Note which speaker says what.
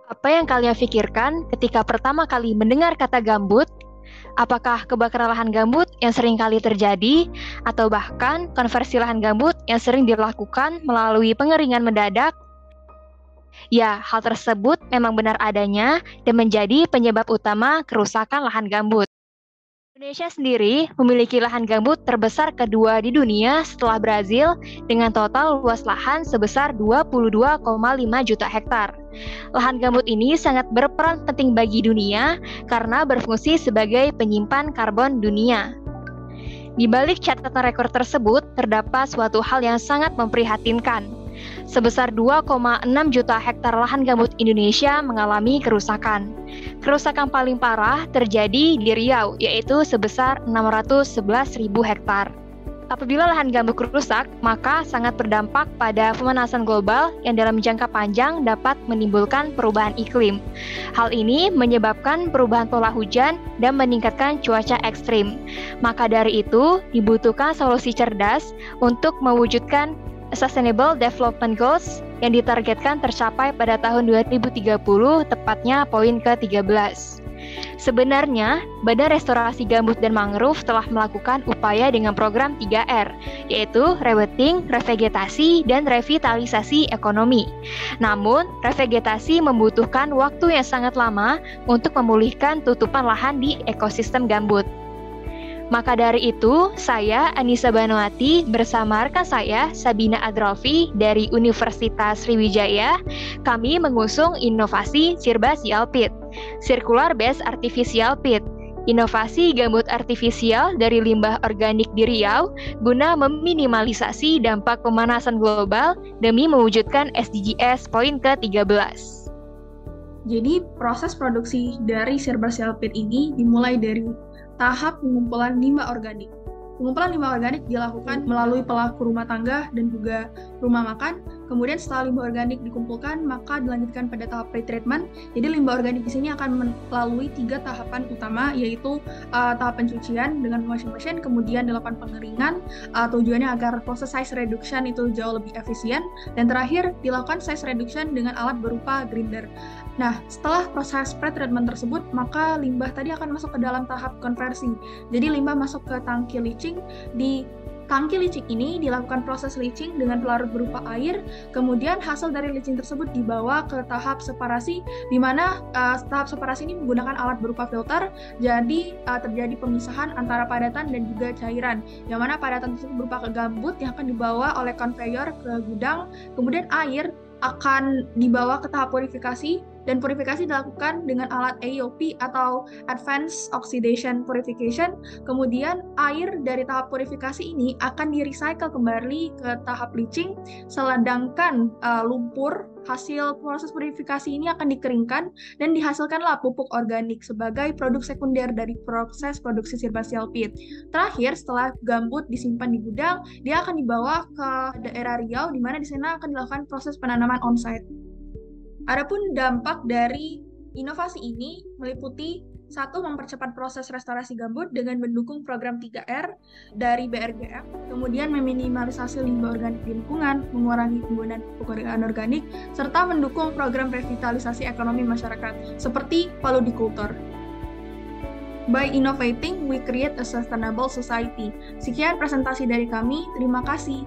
Speaker 1: Apa yang kalian pikirkan ketika pertama kali mendengar kata gambut? Apakah kebakaran lahan gambut yang sering kali terjadi, atau bahkan konversi lahan gambut yang sering dilakukan melalui pengeringan mendadak? Ya, hal tersebut memang benar adanya dan menjadi penyebab utama kerusakan lahan gambut. Indonesia sendiri memiliki lahan gambut terbesar kedua di dunia setelah Brazil dengan total luas lahan sebesar 22,5 juta hektar. Lahan gambut ini sangat berperan penting bagi dunia karena berfungsi sebagai penyimpan karbon dunia. Di balik catatan rekor tersebut terdapat suatu hal yang sangat memprihatinkan. Sebesar 2,6 juta hektar lahan gambut Indonesia mengalami kerusakan. Kerusakan paling parah terjadi di Riau, yaitu sebesar 611.000 hektar. Apabila lahan gambut rusak, maka sangat berdampak pada pemanasan global yang dalam jangka panjang dapat menimbulkan perubahan iklim. Hal ini menyebabkan perubahan pola hujan dan meningkatkan cuaca ekstrim. Maka dari itu, dibutuhkan solusi cerdas untuk mewujudkan Sustainable Development Goals yang ditargetkan tercapai pada tahun 2030, tepatnya poin ke-13. Sebenarnya, Badan Restorasi Gambut dan Mangrove telah melakukan upaya dengan program 3R, yaitu rewetting, revegetasi, dan revitalisasi ekonomi. Namun, revegetasi membutuhkan waktu yang sangat lama untuk memulihkan tutupan lahan di ekosistem gambut. Maka dari itu, saya Anissa Banowati bersama rekan saya Sabina Adrolfi dari Universitas Sriwijaya, kami mengusung inovasi Sirbasial Pit, Circular Based Artificial Pit, inovasi gambut artifisial dari limbah organik di Riau guna meminimalisasi dampak pemanasan global demi mewujudkan SDGs poin ke-13.
Speaker 2: Jadi proses produksi dari Sirbasial Pit ini dimulai dari tahap pengumpulan limbah organik. Pengumpulan limbah organik dilakukan melalui pelaku rumah tangga dan juga rumah makan. Kemudian setelah limbah organik dikumpulkan, maka dilanjutkan pada tahap pretreatment. Jadi limbah organik di sini akan melalui 3 tahapan utama, yaitu tahap pencucian dengan washing machine, kemudian dilakukan pengeringan, tujuannya agar proses size reduction itu jauh lebih efisien, dan terakhir dilakukan size reduction dengan alat berupa grinder. Nah, setelah proses pretreatment tersebut, maka limbah tadi akan masuk ke dalam tahap konversi. Jadi limbah masuk ke tangki leaching. Di tangki leaching ini dilakukan proses leaching dengan pelarut berupa air, kemudian hasil dari leaching tersebut dibawa ke tahap separasi, di mana tahap separasi ini menggunakan alat berupa filter, jadi terjadi pemisahan antara padatan dan juga cairan, yang mana padatan tersebut berupa gambut yang akan dibawa oleh konveyor ke gudang, kemudian air akan dibawa ke tahap purifikasi, dan purifikasi dilakukan dengan alat AOP atau Advanced Oxidation Purification. Kemudian air dari tahap purifikasi ini akan di-recycle kembali ke tahap leaching, sedangkan lumpur hasil proses purifikasi ini akan dikeringkan dan dihasilkanlah pupuk organik sebagai produk sekunder dari proses produksi Sirbasial Pit. Terakhir, setelah gambut disimpan di gudang, dia akan dibawa ke daerah Riau, di mana di sana akan dilakukan proses penanaman on-site. Adapun dampak dari inovasi ini meliputi 1. Mempercepat proses restorasi gambut dengan mendukung program 3R dari BRGM, kemudian meminimalisasi limbah organik di lingkungan, mengurangi penggunaan pupuk anorganik, serta mendukung program revitalisasi ekonomi masyarakat, seperti paludikultur. By innovating, we create a sustainable society. Sekian presentasi dari kami, terima kasih.